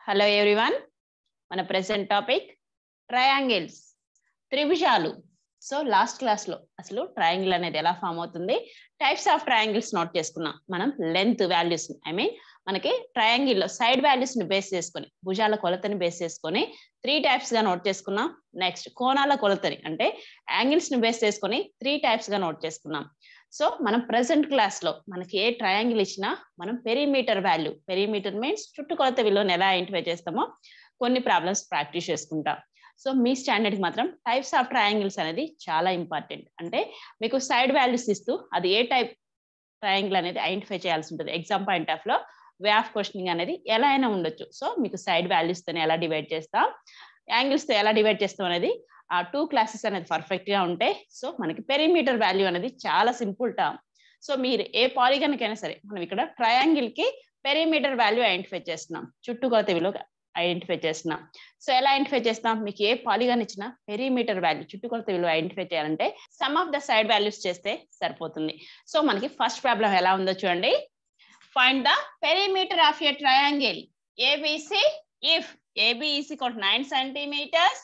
Hello everyone. మన present topic triangles, త్రిభుజాలు. So last class లో అసలు ట్రయాంగిల్ అనేది ఎలా ఫామ్ అవుతుంది, టైప్స్ ఆఫ్ ట్రయాంగిల్స్ నోట్ చేసుకున్నాం. మనం లెంత్ వాల్యూస్ మనకి ట్రయాంగిల్ లో సైడ్ వాల్యూస్ ని బేస్ చేసుకొని, భుజాల కొలతని బేస్ చేసుకొని 3 టైప్స్ గా నోట్ చేసుకున్నాం. నెక్స్ట్ కోణాల కొలతని అంటే యాంగిల్స్ ని బేస్ చేసుకొని 3 టైప్స్ గా నోట్ చేసుకున్నాం. సో మనం ప్రెసెంట్ క్లాస్ లో మనకి ఏ ట్రయాంగిల్ ఇచ్చినా మనం పెరిమీటర్ వాల్యూ, పెరిమీటర్ మీన్స్ చుట్టుకొలత విలువను ఎలా ఐడెంటిఫై చేస్తామో కొన్ని ప్రాబ్లమ్స్ ప్రాక్టీస్ చేసుకుంటాం. సో మీ స్టాండర్డ్ కి మాత్రం టైప్స్ ఆఫ్ ట్రయాంగిల్స్ అనేది చాలా ఇంపార్టెంట్. అంటే మీకు సైడ్ వాల్యూస్ ఇస్తూ అది ఏ టైప్ ట్రయాంగిల్ అనేది ఐడెంటిఫై చేయాల్సి ఉంటుంది. ఎగ్జామ్ పాయింట్ ఆఫ్ లో వే ఆఫ్ క్వశ్చనింగ్ అనేది ఎలా అయినా ఉండొచ్చు. సో మీకు సైడ్ వాల్యూస్ తో ఎలా డివైడ్ చేస్తాం, యాంగిల్స్ తో ఎలా డివైడ్ చేస్తాం అనేది ఆ 2 క్లాసెస్ అనేది పర్ఫెక్ట్ గా ఉంటాయి. సో మనకి పెరిమీటర్ వాల్యూ అనేది చాలా సింపుల్ టర్మ్. సో మీరు ఏ పాలిగన్ కైనా సరే మనం ఇక్కడ ట్రయాంగిల్ కి పెరిమీటర్ వాల్యూ ఐడెంటిఫై చేస్తున్నాం, చుట్టుకొలత విలువ ఐడెంటిఫై చేస్తున్నాం. సో ఎలా ఐడెంటిఫై చేస్తాం, మీకు ఏ పాలిగన్ ఇచ్చినా పెరిమీటర్ వాల్యూ, చుట్టుకొలత విలువ ఐడెంటిఫై చేయాలంటే sum of the side values చేస్తే సరిపోతుంది. సో మనకి ఫస్ట్ ప్రాబ్లం ఎలా ఉందో చూడండి. Find the perimeter of a triangle ABC if AB is equal 9 centimeters,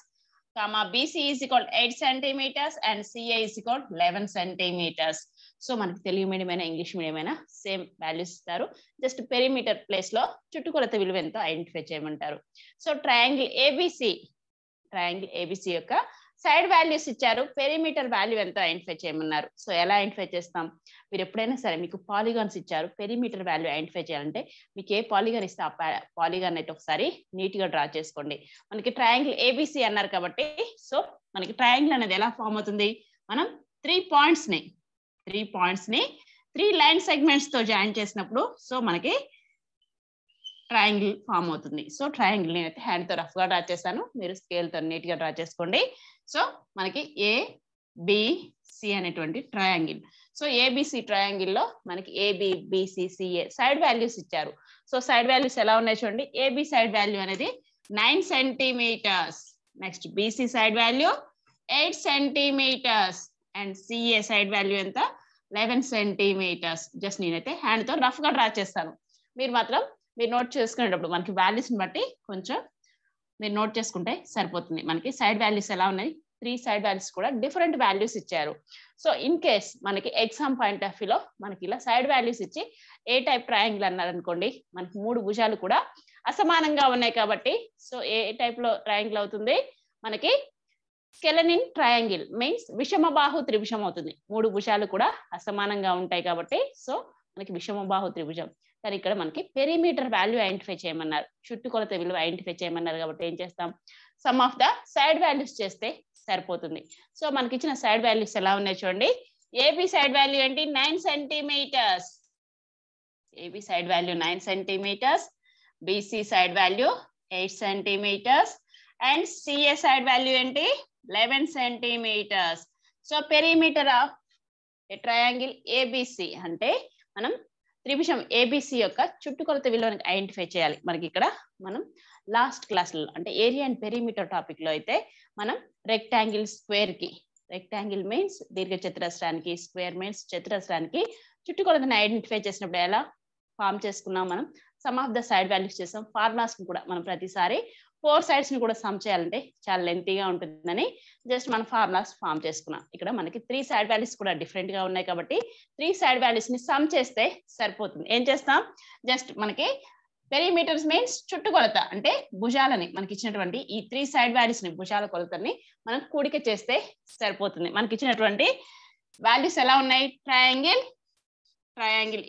BC is equal to 8 centimeters and CA is equal to 11 centimeters. So మనకి Telugu medium అయినా English medium అయినా same values ఇస్తారు. Just perimeter place లో చుట్టుకొలత విలువ ఎంతో identify చేయమంటారు. So triangle ABC యొక్క సైడ్ వాల్యూస్ ఇచ్చారు, పెరిమీటర్ వాల్యూ ఎంతో ఐడెంటిఫై చేయమన్నారు. సో ఎలా ఐడెంటిఫై చేస్తాం, మీరు ఎప్పుడైనా సరే మీకు పాలిగాన్స్ ఇచ్చారు, పెరిమీటర్ వాల్యూ ఐడెంటిఫై చేయాలంటే మీకు ఏ పాలిగాన్ ఇస్తే ఆ పాలిగాన్ అయితే ఒకసారి నీట్ గా డ్రా చేసుకోండి. మనకి ట్రయాంగిల్ ఏబిసి అన్నారు కాబట్టి సో మనకి ట్రయాంగిల్ అనేది ఎలా ఫామ్ అవుతుంది, మనం 3 పాయింట్స్ ని 3 లైన్ సెగ్మెంట్స్ తో జాయిన్ చేసినప్పుడు సో మనకి ట్రయాంగిల్ ఫామ్ అవుతుంది. సో ట్రయాంగిల్ నేనైతే హ్యాండ్ తో రఫ్ గా డ్రా చేస్తాను, మీరు స్కేల్ తో నీట్ గా డ్రా చేసుకోండి. సో మనకి ఏబిసి అనేటువంటి ట్రయాంగిల్. సో ఏబిసి ట్రయాంగిల్ లో మనకి AB BC CA side values ఇచ్చారు. సో సైడ్ వాల్యూస్ ఎలా ఉన్నాయి చూడండి. ఏబి సైడ్ వాల్యూ అనేది 9 centimeters, next BC side value 8 centimeters and CA side value ఎంత 11 centimeters. జస్ట్ నేనైతే హ్యాండ్ తో రఫ్ గా డ్రా చేస్తాను, మీరు మాత్రం మీరు నోట్ చేసుకునేటప్పుడు మనకి వాల్యూస్ బట్టి కొంచెం మీరు నోట్ చేసుకుంటే సరిపోతుంది. మనకి సైడ్ వాల్యూస్ ఎలా ఉన్నాయి, 3 సైడ్ వాల్యూస్ కూడా డిఫరెంట్ వాల్యూస్ ఇచ్చారు. సో ఇన్ కేస్ మనకి ఎగ్జామ్ పాయింట్ ఆఫ్ వ్యూలో మనకి ఇలా సైడ్ వాల్యూస్ ఇచ్చి ఏ టైప్ ట్రయాంగిల్ అన్నారు అనుకోండి, మనకి 3 భుజాలు కూడా అసమానంగా ఉన్నాయి కాబట్టి సో ఏ టైప్ లో ట్రయాంగిల్ అవుతుంది, మనకి స్కెలెనిన్ ట్రయాంగిల్ మీన్స్ విషమబాహు త్రిభుజం అవుతుంది. 3 భుజాలు కూడా అసమానంగా ఉంటాయి కాబట్టి సో మనకి విషమబాహు త్రిభుజం. కానీ ఇక్కడ మనకి పెరిమీటర్ వాల్యూ ఐడెంటిఫై చేయమన్నారు, చుట్టుకొలత విలువ ఐడెంటిఫై చేయమన్నారు కాబట్టి ఏం చేస్తాం, some of the side values చేస్తే సరిపోతుంది. సో మనకి ఇచ్చిన సైడ్ వాల్యూస్ ఎలా ఉన్నాయి చూడండి. ఏబి సైడ్ వాల్యూ ఏంటి 9 centimeters, AB side value 9 centimeters, BC side value 8 centimeters and CA side value ఏంటి 11 centimeters. So perimeter of a triangle ABC అంటే మనం త్రిభుజం ఏబిసి యొక్క చుట్టుకొలత విలువను ఐడెంటిఫై చేయాలి. మనకి ఇక్కడ మనం లాస్ట్ క్లాస్లో అంటే ఏరియా అండ్ పెరిమీటర్ టాపిక్ లో అయితే మనం రెక్టాంగిల్ స్క్వేర్ కి, రెక్టాంగిల్ మీన్స్ దీర్ఘ చతురస్రానికి, స్క్వేర్ మీన్స్ చతురస్రానికి చుట్టుకొలతను ఐడెంటిఫై చేసినప్పుడు ఎలా ఫామ్ చేసుకున్నాం, మనం sum of the side values చేసాం. ఫార్ములాస్ కూడా మనం ప్రతిసారి 4 sides ని కూడా సమ్ చేయాలంటే చాలా లెంతీగా ఉంటుందని జస్ట్ మనం ఫార్ములాస్ ఫామ్ చేసుకున్నాం. ఇక్కడ మనకి 3 సైడ్ వాల్యూస్ కూడా డిఫరెంట్ గా ఉన్నాయి కాబట్టి 3 సైడ్ వాల్యూస్ ని సమ్ చేస్తే సరిపోతుంది. ఏం చేస్తాం, జస్ట్ మనకి పెరిమీటర్స్ మీన్స్ చుట్టుకొలత అంటే భుజాలని మనకి ఇచ్చినటువంటి ఈ 3 సైడ్ వాల్యూస్ ని, భుజాల కొలతని మనం కూడిక చేస్తే సరిపోతుంది. మనకి ఇచ్చినటువంటి వాల్యూస్ ఎలా ఉన్నాయి, ట్రయాంగిల్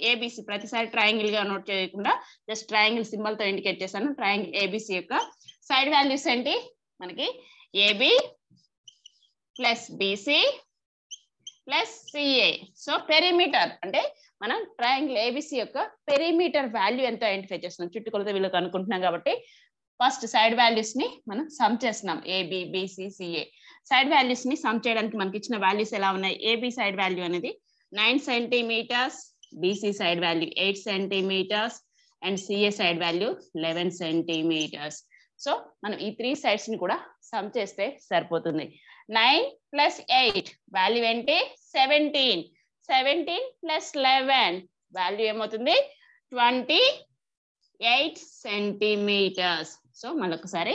ఏబిసి, ప్రతిసారి ట్రయాంగిల్ గా నోట్ చేయకుండా జస్ట్ ట్రయాంగిల్ సింబల్ తో ఇండికేట్ చేశాను. ట్రయాంగిల్ ఏబిసి యొక్క సైడ్ వాల్యూస్ ఏంటి, మనకి AB plus BC plus CA. So perimeter అంటే మనం ట్రయాంగిల్ ఏబిసి యొక్క పెరిమీటర్ వాల్యూ ఎంతో ఐడెంటిఫై చేస్తున్నాం, చుట్టుకొలత విలువ అనుకుంటున్నాం కాబట్టి ఫస్ట్ సైడ్ వాల్యూస్ ని మనం సమ్ చేస్తున్నాం. AB BC CA side values ని సమ్ చేయడానికి మనకి ఇచ్చిన వాల్యూస్ ఎలా ఉన్నాయి. ఏబి సైడ్ వాల్యూ అనేది 9 centimeters, BC side value 8 centimeters and CA side value 11 centimeters. So మనం ఈ 3 sides ని కూడా సమ్ చేస్తే సరిపోతుంది. 9 plus 8 వాల్యూ ఏంటి 17, 17 plus 11 వాల్యూ ఏమవుతుంది 20 8 సెంటీమీటర్స్. సో మళ్ళొకసారి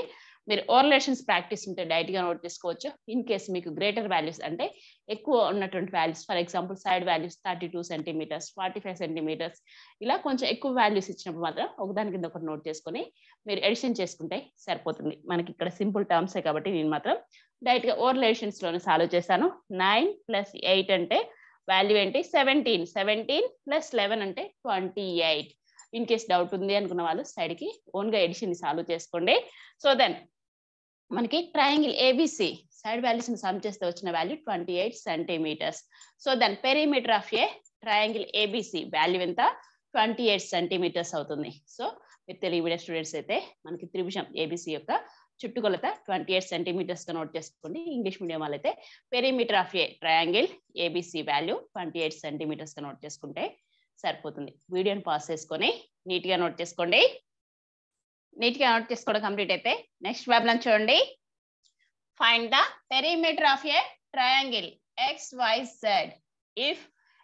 మీరు ఓరిలేషన్స్ ప్రాక్టీస్ ఉంటే డైరెక్ట్ గా నోట్ చేసుకోవచ్చు. ఇన్ కేస్ మీకు గ్రేటర్ వాల్యూస్ అంటే ఎక్కువ ఉన్నటువంటి values, for example side values 32 centimetres, 45 centimetres, ఇలా కొంచెం ఎక్కువ వాల్యూస్ ఇచ్చినప్పుడు మాత్రం ఒకదాని కింద ఒకటి నోట్ చేసుకొని మీరు ఎడిషన్ చేసుకుంటే సరిపోతుంది. మనకి ఇక్కడ సింపుల్ టర్మ్సే కాబట్టి నేను మాత్రం డైరెక్ట్ గా ఓరిలేషన్స్ లోనే సాల్వ్ చేశాను. 9 + 8 అంటే వాల్యూ ఏంటి? 17. 17 + 11 అంటే 28. ఇన్ కేస్ డౌట్ ఉంది అనుకున్న వాళ్ళు సైడ్ కి ఓన్ గా ఎడిషన్ ని సాల్వ్ చేసుకోండి. సో దెన్ మనకి ట్రయాంగిల్ ఏబిసి సైడ్ వాల్యూస్ ని సమ్ చేస్తే వచ్చిన value 28 centimetres. So then perimeter of a triangle ABC value ఎంత? 28 సెంటీమీటర్స్ అవుతుంది. సో మీరు తెలుగు మీడియం స్టూడెంట్స్ అయితే మనకి త్రిభుజం ఏబిసి యొక్క చుట్టుకొలత 28 సెంటీమీటర్స్ గా నోట్ చేసుకోండి. ఇంగ్లీష్ మీడియం వాళ్ళైతే perimeter of a triangle ABC value 28 centimetres గా నోట్ చేసుకుంటే సరిపోతుంది. వీడియోని పాస్ చేసుకొని నీట్ గా నోట్ చేసుకోండి. నీట్ గా నోట్ చేసుకోవడం కంప్లీట్ అయితే నెక్స్ట్ ప్రాబ్లం చూడండి. Find the perimeter of a triangle XYZ if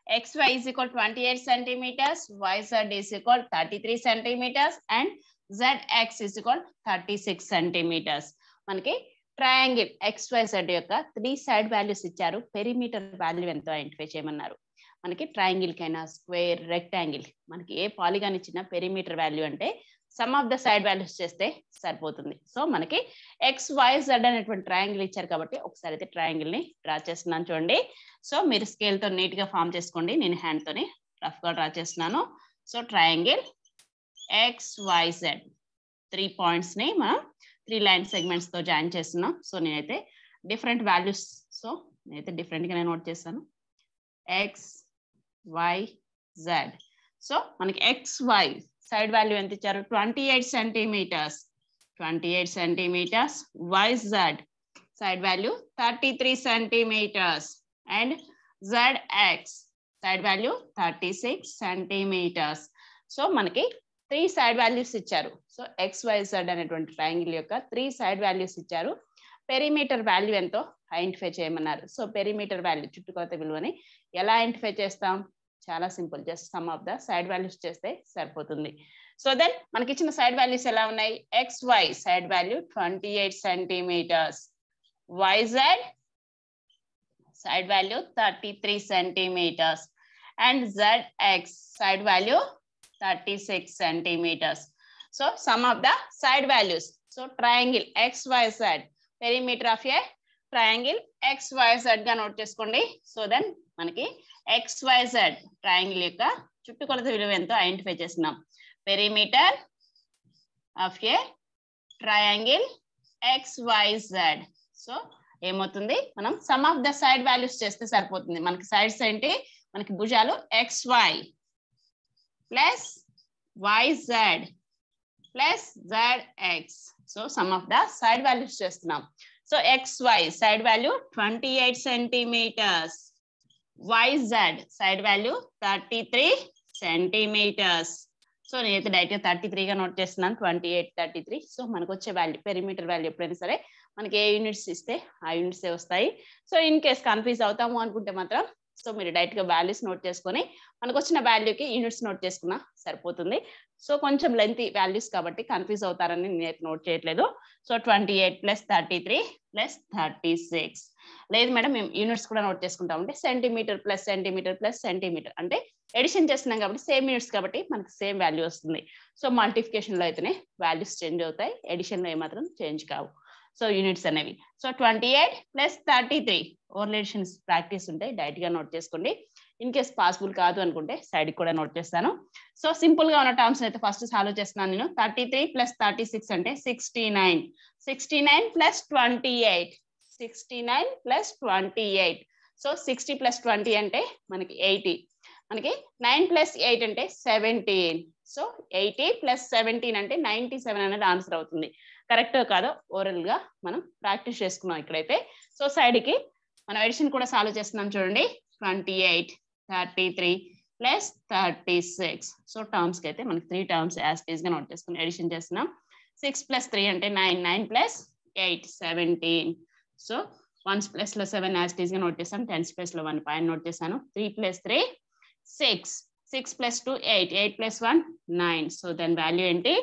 XY is equal 28 centimeters, YZ is equal 33 centimeters and ZX is equal 36 centimeters. మనకి ట్రయాంగిల్ XYZ యొక్క 3 side values ఇచ్చారు. Perimeter value ఎంతో identify చేయమన్నారు. మనకి triangle కైనా square rectangle మనకి ఏ polygon ఇచ్చిన perimeter value అంటే some of the side values చేస్తే సరిపోతుంది. సో మనకి XYZ అనేటువంటి ట్రయాంగిల్ ఇచ్చారు కాబట్టి ఒకసారి అయితే ట్రయాంగిల్ ని డ్రా చేస్తున్నాను చూడండి. సో మీరు స్కేల్ తో నీట్ గా ఫామ్ చేసుకోండి. నేను హ్యాండ్ తోని రఫ్ గా డ్రా చేస్తున్నాను. సో ట్రయాంగిల్ XYZ 3 పాయింట్స్ ని మనం 3 లైన్ సెగ్మెంట్స్ తో జాయిన్ చేస్తున్నాం. సో నేనైతే డిఫరెంట్ వాల్యూస్, సో నేనైతే డిఫరెంట్ గా నోట్ చేస్తాను. XYZ. సో మనకి XY సైడ్ వాల్యూ ఎంత ఇచ్చారు? 28 centimetres. 28 centimetres. YZ side value 33 centimetres and ZX side value 36 centimetres. So మనకి 3 సైడ్ వాల్యూస్ ఇచ్చారు. సో XYZ అనేటువంటి ట్రయాంగిల్ యొక్క 3 సైడ్ వాల్యూస్ ఇచ్చారు. పెరిమీటర్ వాల్యూ ఎంతో ఐడెంటిఫై చేయమన్నారు. సో పెరిమీటర్ వాల్యూ చుట్టుకొలత విలువని ఎలా ఐడెంటిఫై చేస్తాం? చాలా simple, just sum of the side values చేస్తే సరిపోతుంది. సో దెన్ మనకి ఇచ్చిన సైడ్ వాల్యూస్ ఎలా ఉన్నాయి? XY side value 28 centimetres, YZ side value 33 centimetres and ZX side value 36 centimetres. So sum of the side values. So triangle XYZ perimeter of a triangle XYZ గా note చేసుకోండి. So then మనకి XYZ triangle యొక్క చుట్టుకొలత విలువ ఎంతో identify చేస్తున్నాం. Perimeter of a triangle XYZ. So ఏమవుతుంది? మనం sum of the side values చేస్తే సరిపోతుంది. మనకి సైడ్స్ ఏంటి? మనకి భుజాలు XY plus YZ plus ZX. So sum of the side values చేస్తున్నాం. So XY side value 28 centimetres, YZ side value 33 centimetres. So నేనైతే డైరెక్ట్ గా 33 గా నోట్ చేస్తున్నాను. 28, 33. సో మనకు వచ్చే వాల్యూ పెరిమీటర్ వాల్యూ ఎప్పుడైనా సరే మనకి ఏ యూనిట్స్ ఇస్తే ఆ యూనిట్స్ వస్తాయి. సో ఇన్ కేస్ కన్ఫ్యూజ్ అవుతాము అనుకుంటే మాత్రం సో మీరు డైరెక్ట్ గా వాల్యూస్ నోట్ చేసుకొని మనకు వచ్చిన వాల్యూకి యూనిట్స్ నోట్ చేసుకున్నా సరిపోతుంది. సో కొంచెం లెంతీ వాల్యూస్ కాబట్టి కన్ఫ్యూజ్ అవుతారని నేనైతే నోట్ చేయట్లేదు. సో 28 + 33 + 36. లేదు మేడం మేము యూనిట్స్ కూడా నోట్ చేసుకుంటామంటే centimetre plus centimetre plus centimetre అంటే ఎడిషన్ చేస్తున్నాం కాబట్టి సేమ్ యూనిట్స్ కాబట్టి మనకి సేమ్ వాల్యూ వస్తుంది. సో మల్టిఫికేషన్ లో అయితేనే వాల్యూస్ చేంజ్ అవుతాయి, ఎడిషన్ లో ఏమాత్రం చేంజ్ కావు. సో యూనిట్స్ అనేవి. సో 28 + 33 ఓరిలేషన్స్ ప్రాక్టీస్ ఉంటాయి, డైరెక్ట్ గా నోట్ చేసుకోండి. ఇన్ కేస్ పాసిబుల్ కాదు అనుకుంటే సైడ్ కూడా నోట్ చేస్తాను. సో సింపుల్ గా ఉన్న టర్మ్స్ అయితే ఫస్ట్ సాల్వ్ చేస్తున్నాను నేను. 33 + 36 అంటే 69. 69 + 28. 69 + 28. సో 60 + 20 అంటే మనకి 80. మనకి 9 + 8 అంటే 17. సో 80 + 17 అంటే 97 అనేది ఆన్సర్ అవుతుంది. కరెక్ట్ కాదో ఓరల్ గా మనం ప్రాక్టీస్ చేసుకున్నాం ఇక్కడైతే. సో సైడ్ కి మనం ఎడిషన్ కూడా సాల్వ్ చేస్తున్నాం చూడండి. 28, 33 + 36. సో టర్మ్స్ కి అయితే మనకి 3 టర్మ్స్ యాజ్ టీజ్ గా నోట్ చేసుకుని ఎడిషన్ చేస్తున్నాం. 6 + 3 అంటే 9, 9 + 8 17. సో 1s ప్లేస్ లో 7 యాజ్ టీజ్ గా నోట్ చేశాను. 10s ప్లేస్ లో 1 పాయింట్ నోట్ చేశాను. 3 + 3 6. 6 plus 2 8, 8 plus 1 9. So then value ఏంటి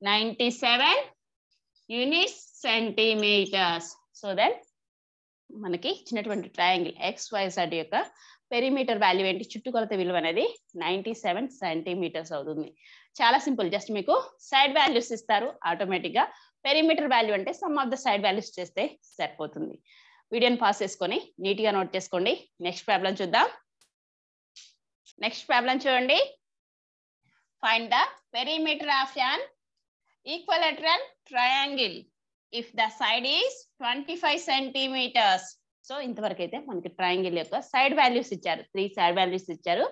97 units centimeters. So then మనకి ఇచ్చినటువంటి ట్రయాంగిల్ XYZ యొక్క పెరిమీటర్ వాల్యూ ఏంటి, చుట్టుకొలత విలువ అనేది 97 సెంటీమీటర్స్ అవుతుంది. చాలా సింపుల్, జస్ట్ మీకు సైడ్ వాల్యూస్ ఇస్తారు ఆటోమేటిక్ గా. పెరిమీటర్ వాల్యూ అంటే some of the side values చేస్తే సరిపోతుంది. వీడియోని పాస్ చేసుకొని నీట్ గా నోట్ చేసుకోండి. నెక్స్ట్ ప్రాబ్లం చూద్దాం. నెక్స్ట్ ప్రాబ్లం చూడండి. Find the perimeter of an equilateral triangle if the side is 25 centimeters. So ఇంతవరకు అయితే మనకి ట్రయాంగిల్ యొక్క సైడ్ వాల్యూస్ ఇచ్చారు, 3 సైడ్ వాల్యూస్ ఇచ్చారు.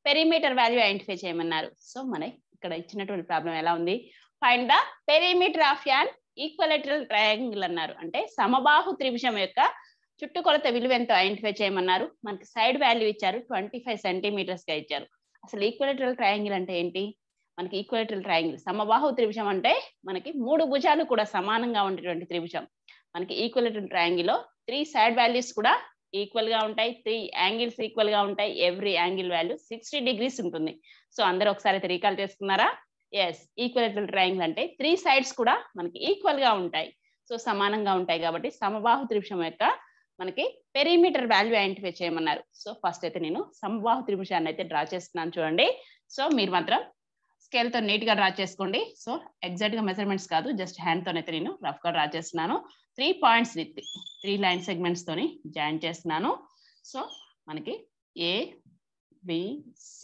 పెరిమీటర్ వాల్యూ ఐడెంటిఫై చేయమన్నారు. సో మన ఇక్కడ ఇచ్చినటువంటి ప్రాబ్లం ఎలా ఉంది, find the perimeter of an equilateral triangle అన్నారు. అంటే సమబాహు త్రిభుజం యొక్క చుట్టుకొలత విలువ ఎంతో ఐడెంటిఫై చేయమన్నారు. మనకి సైడ్ వాల్యూ ఇచ్చారు 25 సెంటీమీటర్స్ గా ఇచ్చారు. అసలు ఈక్వలేటరల్ ట్రయాంగిల్ అంటే ఏంటి, మనకి ఈక్వలేటరల్ ట్రయాంగిల్ సమబాహు త్రిభుజం అంటే మనకి 3 భుజాలు కూడా సమానంగా ఉండేటువంటి త్రిభుజం. మనకి ఈక్వలేటరల్ ట్రయాంగిల్ లో 3 సైడ్ వాల్యూస్ కూడా ఈక్వల్ గా ఉంటాయి, 3 యాంగిల్స్ ఈక్వల్ గా ఉంటాయి. ఎవ్రీ యాంగిల్ వాల్యూ 60 degrees ఉంటుంది. సో అందరూ ఒకసారి అయితే రీకాల్ చేసుకున్నారా? ఎస్, ఈక్వలేటరల్ ట్రయాంగిల్ అంటే 3 సైడ్స్ కూడా మనకి ఈక్వల్ గా ఉంటాయి, సో సమానంగా ఉంటాయి. కాబట్టి సమబాహు త్రిభుజం యొక్క మనకి పెరిమీటర్ వాల్యూ ఐడెంటిఫై చేయమన్నారు. సో ఫస్ట్ అయితే నేను సమబాహు త్రిభుజాన్ని అయితే డ్రా చేస్తున్నాను చూడండి. సో మీరు మాత్రం స్కేల్ తో నీట్ గా డ్రా చేసుకోండి. సో ఎగ్జాక్ట్ గా మెజర్మెంట్స్ కాదు, జస్ట్ హ్యాండ్ తోనైతే నేను రఫ్ గా డ్రా చేస్తున్నాను. 3 పాయింట్స్ విత్ 3 లైన్ సెగ్మెంట్స్ తోని జాయిన్ చేస్తున్నాను. సో మనకి ABC.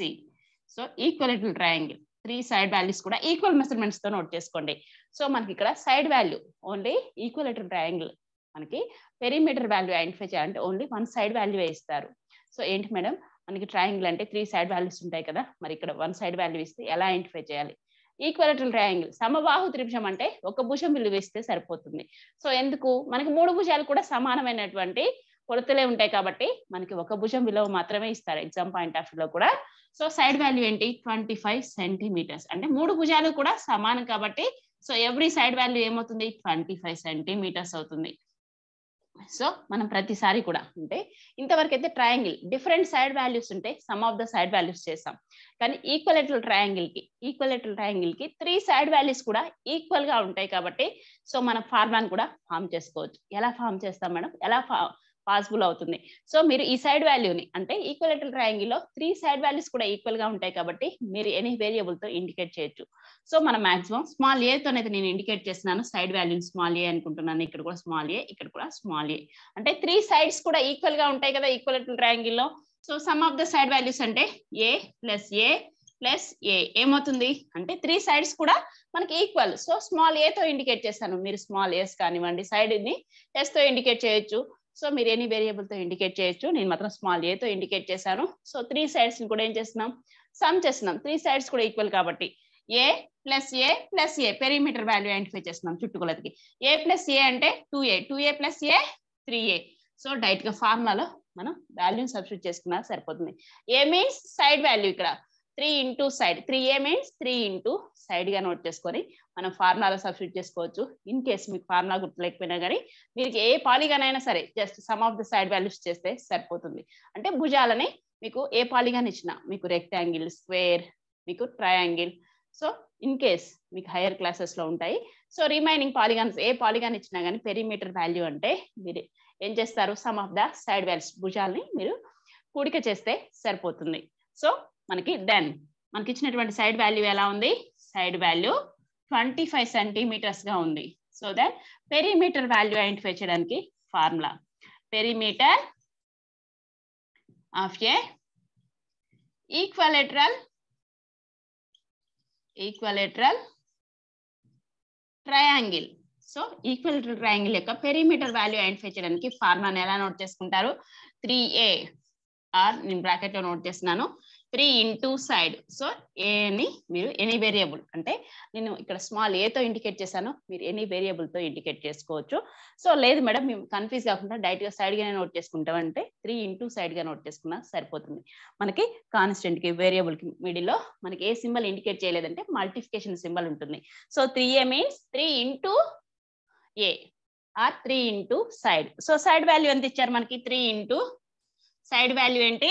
So equilateral triangle 3 side values కూడా ఈక్వల్ మెజర్మెంట్స్ తో నోట్ చేసుకోండి. సో మనకి ఇక్కడ side value only equilateral triangle మనకి పెరిమీటర్ వాల్యూ ఐడెంటిఫై చేయాలంటే ఓన్లీ 1 సైడ్ వాల్యూ ఇస్తారు. సో ఏంటి మేడం, మనకి ట్రయాంగిల్ అంటే 3 సైడ్ వాల్యూస్ ఉంటాయి కదా, మరి ఇక్కడ 1 సైడ్ వాల్యూ ఇస్తే ఎలా ఐడెంటిఫై చేయాలి? ఈక్వలేటరల్ ట్రయాంగిల్ సమబాహు త్రిభుజం అంటే ఒక భుజం విలువ ఇస్తే సరిపోతుంది. సో ఎందుకు, మనకి 3 భుజాలు కూడా సమానమైనటువంటి కొలతలే ఉంటాయి కాబట్టి మనకి ఒక భుజం విలువ మాత్రమే ఇస్తారు ఎగ్జామ్ పాయింట్ ఆఫ్ వ్యూ లో కూడా. సో సైడ్ వాల్యూ ఏంటి 25 సెంటీమీటర్స్, అంటే 3 భుజాలు కూడా సమానం కాబట్టి సో ఎవ్రీ సైడ్ వాల్యూ ఏమవుతుంది 25 సెంటీమీటర్స్ అవుతుంది. సో మనం ప్రతిసారి కూడా అంటే ఇంతవరకు అయితే ట్రయాంగిల్ డిఫరెంట్ సైడ్ వాల్యూస్ ఉంటే some of the side values చేస్తాం, కానీ ఈక్వలేటరల్ ట్రయాంగిల్ కి 3 సైడ్ వాల్యూస్ కూడా ఈక్వల్ గా ఉంటాయి కాబట్టి సో మనం ఫార్ములాని కూడా ఫామ్ చేసుకోవచ్చు. ఎలా ఫామ్ చేస్తాం మేడం, ఎలా పాసిబుల్ అవుతుంది? సో మీరు ఈ సైడ్ వాల్యూని అంటే ఈక్వలేటరల్ ట్రయాంగిల్ లో 3 సైడ్ వాల్యూస్ కూడా ఈక్వల్ గా ఉంటాయి కాబట్టి మీరు ఎనీ వేరియబుల్ తో ఇండికేట్ చేయొచ్చు. సో మనం మాక్సిమం స్మాల్ ఏ తోనైతే నేను ఇండికేట్ చేస్తున్నాను, సైడ్ వాల్యూని స్మాల్ ఏ అనుకుంటున్నాను. ఇక్కడ కూడా స్మాల్ ఏ, ఇక్కడ కూడా స్మాల్ ఏ, అంటే 3 సైడ్స్ కూడా ఈక్వల్ గా ఉంటాయి కదా ఈక్వలేటరల్ ట్రయాంగిల్ లో. So sum of the side values అంటే ఏ ప్లస్ ఏ ఏమవుతుంది అంటే 3 సైడ్స్ కూడా మనకి ఈక్వల్. సో స్మాల్ ఏ తో ఇండికేట్ చేస్తాను, మీరు స్మాల్ ఏస్ కానివ్వండి, సైడ్ ని ఎస్ తో ఇండికేట్ చేయొచ్చు. సో మీరు ఎనీ వేరియబుల్ తో ఇండికేట్ చేయొచ్చు, నేను మాత్రం స్మాల్ ఏ తో ఇండికేట్ చేశాను. సో 3 సైడ్స్ ని కూడా ఏం చేస్తున్నాం, సమ్ చేస్తున్నాం. 3 సైడ్స్ కూడా ఈక్వల్ కాబట్టి ఏ ప్లస్ ఏ పెరిమీటర్ వాల్యూ ఐడెంటిఫై చేస్తున్నాం చుట్టుకొలతకి. ఏ ప్లస్ ఏ అంటే 2a ప్లస్ ఏ 3a. సో డైరెక్ట్ గా ఫార్ములాలో మనం వాల్యూని సబ్స్టిట్యూట్ చేసుకున్నా సరిపోతుంది. ఏ మీన్స్ సైడ్ వాల్యూ, ఇక్కడ 3 into side, 3a means 3 into side గా నోట్ చేసుకొని మనం ఫార్ములాలో సబ్స్టిట్యూట్ చేసుకోవచ్చు. ఇన్ కేస్ మీకు ఫార్ములా గుర్తులేకపోయినా కానీ మీరు ఏ పాలిగాన్ అయినా సరే just sum of the side values చేస్తే సరిపోతుంది. అంటే భుజాలని మీకు ఏ పాలిగాన్ ఇచ్చినా, మీకు రెక్టాంగిల్, స్క్వేర్, మీకు ట్రయాంగిల్, సో ఇన్ కేస్ మీకు హైయర్ క్లాసెస్ లో ఉంటాయి. సో రిమైనింగ్ పాలిగాన్స్ ఏ పాలిగాన్ ఇచ్చినా కానీ పెరిమీటర్ వాల్యూ అంటే మీరు ఏం చేస్తారు, sum of the side values భుజాలని మీరు కూడిక చేస్తే సరిపోతుంది. సో మనకి మనకి ఇచ్చినటువంటి సైడ్ వాల్యూ ఎలా ఉంది, సైడ్ వాల్యూ 25 సెంటీమీటర్స్ గా ఉంది. So that perimeter value identify చేయడానికి formula, perimeter of a equilateral triangle. So equilateral triangle యొక్క పెరిమీటర్ వాల్యూ ఐడెంటిఫై చేయడానికి ఫార్ములాని ఎలా నోట్ చేసుకుంటారు, 3a ఆర్ నేను బ్రాకెట్ లో నోట్ చేస్తున్నాను, 3 ఇంటూ సైడ్. సో ఏ అని మీరు ఎనీ వేరియబుల్ అంటే నేను ఇక్కడ స్మాల్ ఏ తో ఇండికేట్ చేశాను, మీరు ఎనీ వేరియబుల్ తో ఇండికేట్ చేసుకోవచ్చు. సో లేదు మేడం మేము కన్ఫ్యూజ్ కాకుండా డైరెక్ట్ గా సైడ్ గానే నోట్ చేసుకుంటామంటే 3 ఇంటూ సైడ్ గా నోట్ చేసుకున్నా సరిపోతుంది. మనకి కాన్స్టెంట్ కి వేరియబుల్ కి మిడిల్ లో మనకి ఏ సింబల్ ఇండికేట్ చేయలేదంటే మల్టిప్లికేషన్ సింబల్ ఉంటుంది. So 3a means 3 into a or 3 into side. So side value ఎంత ఇచ్చారు మనకి, 3 ఇంటూ సైడ్ వాల్యూ ఏంటి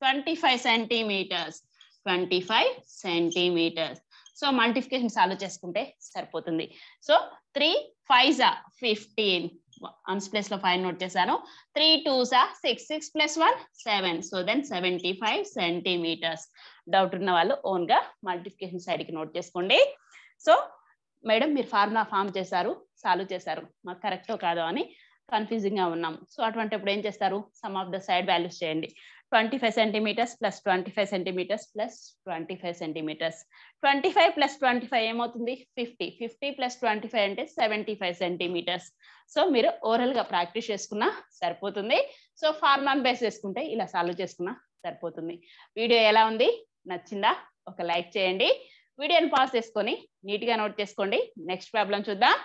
25 centimetres. 25 centimetres. So multiplication solve చేసుకుంటే సరిపోతుంది. సో 3 5s 15, 1s ప్లేస్ లో 5 నోట్ చేశాను. 3 2s 6, 6 + 1 7. So then 75 centimetres. Doubt ఉన్న వాళ్ళు ఓన్ గా మల్టిప్లికేషన్ సైడ్ కి నోట్ చేసుకోండి. సో మేడం మీరు ఫార్ములా ఫామ్ చేశారు, సాల్వ్ చేశారు, మాకు కరెక్టో కాదో అని కన్ఫ్యూజింగ్ గా ఉన్నాం. సో అటువంటిప్పుడు ఏం చేస్తారు, sum of the side values చేయండి. 25 centimetres plus 25 centimetres plus 25 centimetres. 25 plus 25 ఏమవుతుంది 50. 50 ప్లస్ 25 అంటే 75 సెంటీమీటర్స్. సో మీరు ఓరల్ గా ప్రాక్టీస్ చేసుకున్నా సరిపోతుంది. సో ఫార్ములాను బేస్ చేసుకుంటే ఇలా సాల్వ్ చేసుకున్నా సరిపోతుంది. వీడియో ఎలా ఉంది, నచ్చిందా? ఒక లైక్ చేయండి. వీడియోని పాజ్ చేసుకొని నీట్ గా నోట్ చేసుకోండి. నెక్స్ట్ ప్రాబ్లం చూద్దాం.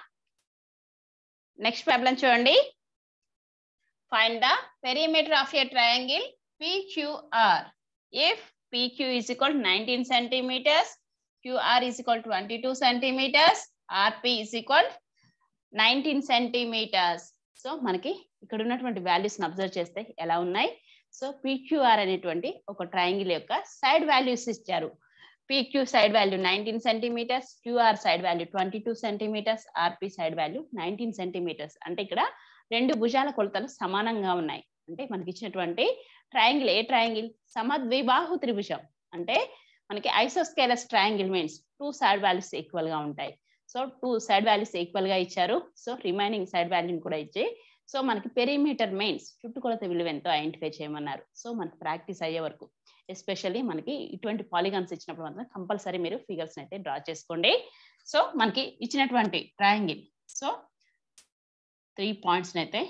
నెక్స్ట్ ప్రాబ్లం చూడండి. Find the perimeter of a triangle PQR if PQ is equal to 19 centimeters, QR is equal to 22 centimeters, RP is equal to 19 centimeters. So మనకి ఇక్కడ ఉన్నటువంటి values ని observe చేస్తే ఎలా ఉన్నాయి. సో PQR అనేటువంటి ఒక ట్రయాంగిల్ యొక్క సైడ్ వాల్యూస్ ఇచ్చారు. PQ side value 19 centimetres, QR side value 22 centimetres, RP side value 19 centimetres. అంటే ఇక్కడ రెండు భుజాల కొలతలు సమానంగా ఉన్నాయి. అంటే మనకి ఇచ్చినటువంటి ట్రయాంగిల్ ఏ ట్రయాంగిల్, సమద్విబాహు త్రిభుజం. అంటే మనకి isosceles triangle means 2 side values equal గా ఉంటాయి. సో 2 సైడ్ వాల్యూస్ ఈక్వల్ గా ఇచ్చారు. సో రిమైనింగ్ సైడ్ వాల్యూని కూడా ఇచ్చి సో మనకి పెరిమీటర్ మీన్స్ చుట్టుకొలత విలువ ఎంతో ఐడెంటిఫై చేయమన్నారు. సో మనకి ప్రాక్టీస్ అయ్యే వరకు ఎస్పెషల్లీ మనకి ఇటువంటి పాలిగాన్స్ ఇచ్చినప్పుడు మాత్రం కంపల్సరీ మీరు ఫిగర్స్ అయితే డ్రా చేసుకోండి. సో మనకి ఇచ్చినటువంటి ట్రయాంగిల్ సో 3 పాయింట్స్ అయితే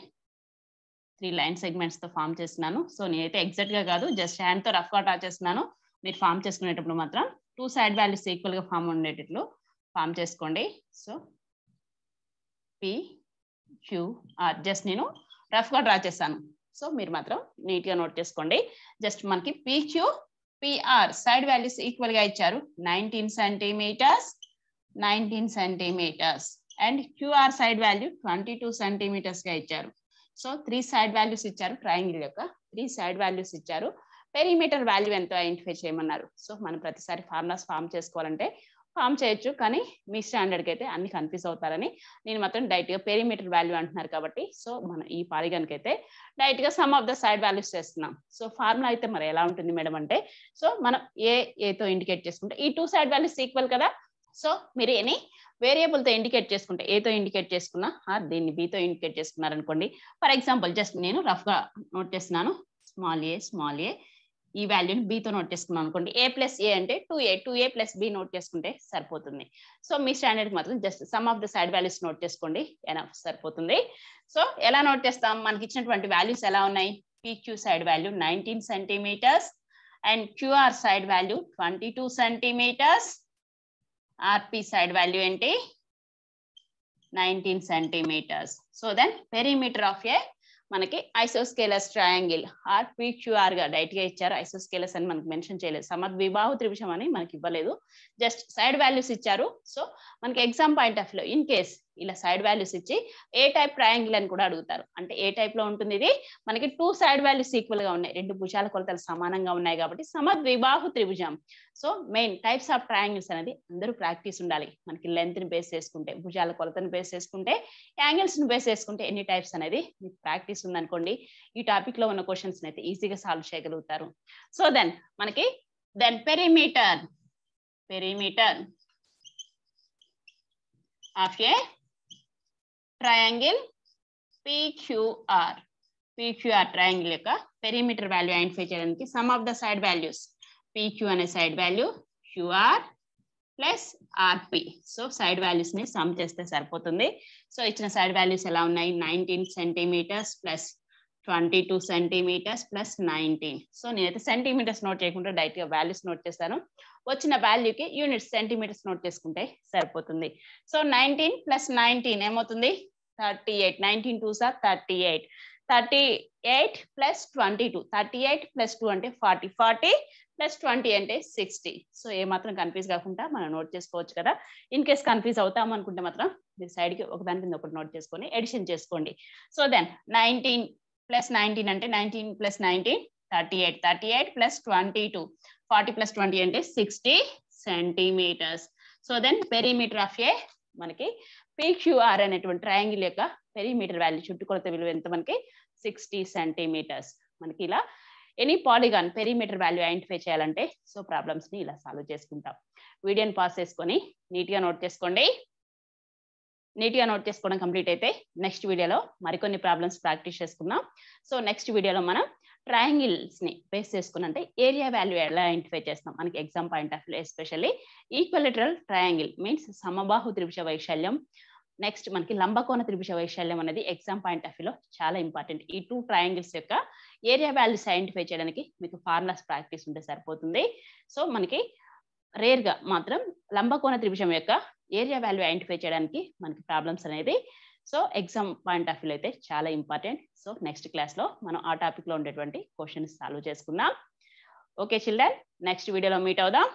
3 లైన్ సెగ్మెంట్స్ తో ఫామ్ చేస్తున్నాను. సో నేనైతే ఎగ్జాక్ట్ గా కాదు, జస్ట్ హ్యాండ్ తో రఫ్ గా డ్రా చేస్తున్నాను. మీరు ఫామ్ చేసుకునేటప్పుడు మాత్రం 2 సైడ్ వాల్యూస్ ఈక్వల్ గా ఫామ్ ఉండేటట్లు ఫామ్ చేసుకోండి. సో PQR జస్ట్ నేను రఫ్ గా డ్రా చేశాను. సో మీరు మాత్రం నీట్ గా నోట్ చేసుకోండి. జస్ట్ మనకి PQPR సైడ్ వాల్యూస్ ఈక్వల్ గా ఇచ్చారు. 19 centimetres 19 centimetres and QR side value 22 centimetres గా ఇచ్చారు. సో 3 సైడ్ వాల్యూస్ ఇచ్చారు. ట్రయాంగిల్ యొక్క 3 సైడ్ వాల్యూస్ ఇచ్చారు. పెరిమీటర్ వాల్యూ ఎంతో ఐడెంటిఫై చేయమన్నారు. సో మనం ప్రతిసారి ఫార్ములాస్ ఫామ్ చేసుకోవాలంటే ఫామ్ చేయొచ్చు, కానీ మీ స్టాండర్డ్కి అయితే అన్ని కన్ఫ్యూజ్ అవుతారని నేను మాత్రం డైరెక్ట్ గా పెరిమీటర్ వాల్యూ అంటున్నారు కాబట్టి సో మనం ఈ పాలిగాన్ కి అయితే డైరెక్ట్ గా some of the side values చేస్తున్నాం. సో ఫార్ములా అయితే మరి ఎలా ఉంటుంది మేడం అంటే సో మనం ఏతో ఇండికేట్ చేసుకుంటే ఈ 2 సైడ్ వాల్యూస్ ఈక్వల్ కదా. సో మీరు ఎనీ వేరియబుల్ తో ఇండికేట్ చేసుకుంటే ఏతో ఇండికేట్ చేసుకున్నా దీన్ని బితో ఇండికేట్ చేసుకున్నారు అనుకోండి. ఫర్ ఎగ్జాంపుల్ జస్ట్ నేను రఫ్ గా నోట్ చేస్తున్నాను. స్మాల్ ఏ ఈ వాల్యూని బితో నోట్ చేసుకున్నాను అనుకోండి. A + A అంటే 2A + B నోట్ చేసుకుంటే సరిపోతుంది. సో మీ స్టాండర్డ్ కి మాత్రం just sum of the side values note చేసుకోండి, ఎనఫ్ సరిపోతుంది. సో ఎలా నోట్ చేస్తాం, మనకి ఇచ్చినటువంటి వాల్యూస్ ఎలా ఉన్నాయి. PQ side value 19 centimetres and QR side value 22 centimetres. RP side value ఏంటి 19 centimetres. So then perimeter of a మనకి ఐసోస్కేలస్ ట్రయాంగిల్ PQR గా డైరెక్ట్ గా ఇచ్చారు. ఐసోస్కేలస్ అని మనకి మెన్షన్ చేయలేదు. సమద్విబాహు త్రిభుజం అని మనకి ఇవ్వలేదు, జస్ట్ సైడ్ వాల్యూస్ ఇచ్చారు. సో మనకి ఎగ్జామ్ పాయింట్ ఆఫ్ లో ఇన్ కేస్ ఇలా సైడ్ వాల్యూస్ ఇచ్చి ఏ టైప్ ట్రయాంగిల్ అని కూడా అడుగుతారు. అంటే ఏ టైప్ లో ఉంటుంది ఇది, మనకి 2 సైడ్ వాల్యూస్ ఈక్వల్ గా ఉన్నాయి, 2 భుజాల కొలతలు సమానంగా ఉన్నాయి కాబట్టి సమద్విబాహు త్రిభుజం. So main types of triangles అనేది అందరూ ప్రాక్టీస్ ఉండాలి. మనకి లెంత్ ని బేస్ చేసుకుంటే, భుజాల కొలతను బేస్ చేసుకుంటే, యాంగిల్స్ ని బేస్ చేసుకుంటే ఎన్ని టైప్స్ అనేది మీకు ప్రాక్టీస్ ఉందనుకోండి ఈ టాపిక్ లో ఉన్న క్వశ్చన్స్ అయితే ఈజీగా సాల్వ్ చేయగలుగుతారు. సో దెన్ మనకి perimeter of a triangle PQR triangle యొక్క పెరిమీటర్ వాల్యూ ఐడెంటిఫై చేయడానికి sum of the side values PQ అనే side value QR plus RP. So side values ని సమ్ చేస్తే సరిపోతుంది. సో ఇచ్చిన సైడ్ వాల్యూస్ ఎలా ఉన్నాయి 19 centimetres plus 22 centimetres plus 19. So నేనైతే సెంటీమీటర్స్ నోట్ చేయకుండా డైరెక్ట్ గా వాల్యూస్ నోట్ చేస్తాను. వచ్చిన వాల్యూకి యూనిట్స్ సెంటీమీటర్స్ నోట్ చేసుకుంటే సరిపోతుంది. సో 19 + 19 ఏమవుతుంది 38. 19 2s 38. 38 + 22. 38 + 2 అంటే 40. 40 + 20 అంటే 60. సో ఏమాత్రం కన్ఫ్యూజ్ కాకుండా మనం నోట్ చేసుకోవచ్చు కదా. ఇన్ కేస్ కన్ఫ్యూజ్ అవుతాం అనుకుంటే మాత్రం మీరు సైడ్ కి ఒకదాని కింద ఒకటి నోట్ చేసుకొని ఎడిషన్ చేసుకోండి. సో దెన్ 19 + 19 అంటే 19 + 19 38. 38 + 22 40 + 20 అంటే 60 centimetres. So then perimeter of a మనకి PQR అనేటువంటి ట్రయాంగిల్ యొక్క పెరిమీటర్ వాల్యూ చుట్టుకొలత విలువ ఎంత మనకి 60 సెంటీమీటర్స్. మనకి ఇలా any polygon perimeter value identify చేయాలంటే సో ప్రాబ్లమ్స్ ని ఇలా సాల్వ్ చేసుకుంటాం. వీడియోని పాస్ చేసుకొని నీట్గా నోట్ చేసుకోండి. నీట్గా నోట్ చేసుకోవడం కంప్లీట్ అయితే నెక్స్ట్ వీడియోలో మరికొన్ని ప్రాబ్లమ్స్ ప్రాక్టీస్ చేసుకుందాం. సో నెక్స్ట్ వీడియోలో మనం ట్రయాంగిల్స్ ని బేస్ చేసుకుని అంటే ఏరియా వాల్యూ ఎలా ఐడెంటిఫై చేస్తాం. మనకి exam point of view especially equilateral triangle means సమబాహు త్రిభుజ వైశాల్యం, నెక్స్ట్ మనకి లంబకోణ త్రిభుజ వైశాల్యం అనేది ఎగ్జామ్ పాయింట్ ఆఫ్ వ్యూలో చాలా ఇంపార్టెంట్. ఈ 2 ట్రయాంగిల్స్ యొక్క ఏరియా వాల్యూస్ ఐడెంటిఫై చేయడానికి మీకు ఫార్ములాస్ ప్రాక్టీస్ ఉంటే సరిపోతుంది. సో మనకి రేర్ గా మాత్రం లంబకోణ త్రిభుజం యొక్క ఏరియా వాల్యూ ఐడెంటిఫై చేయడానికి మనకి ప్రాబ్లమ్స్ అనేది so exam point of view అయితే చాలా ఇంపార్టెంట్. సో నెక్స్ట్ క్లాస్ లో మనం ఆ టాపిక్ లో ఉండేటువంటి క్వశ్చన్స్ సాల్వ్ చేసుకుందాం. ఓకే చిల్డ్రన్, నెక్స్ట్ వీడియోలో మీట్ అవుదాం.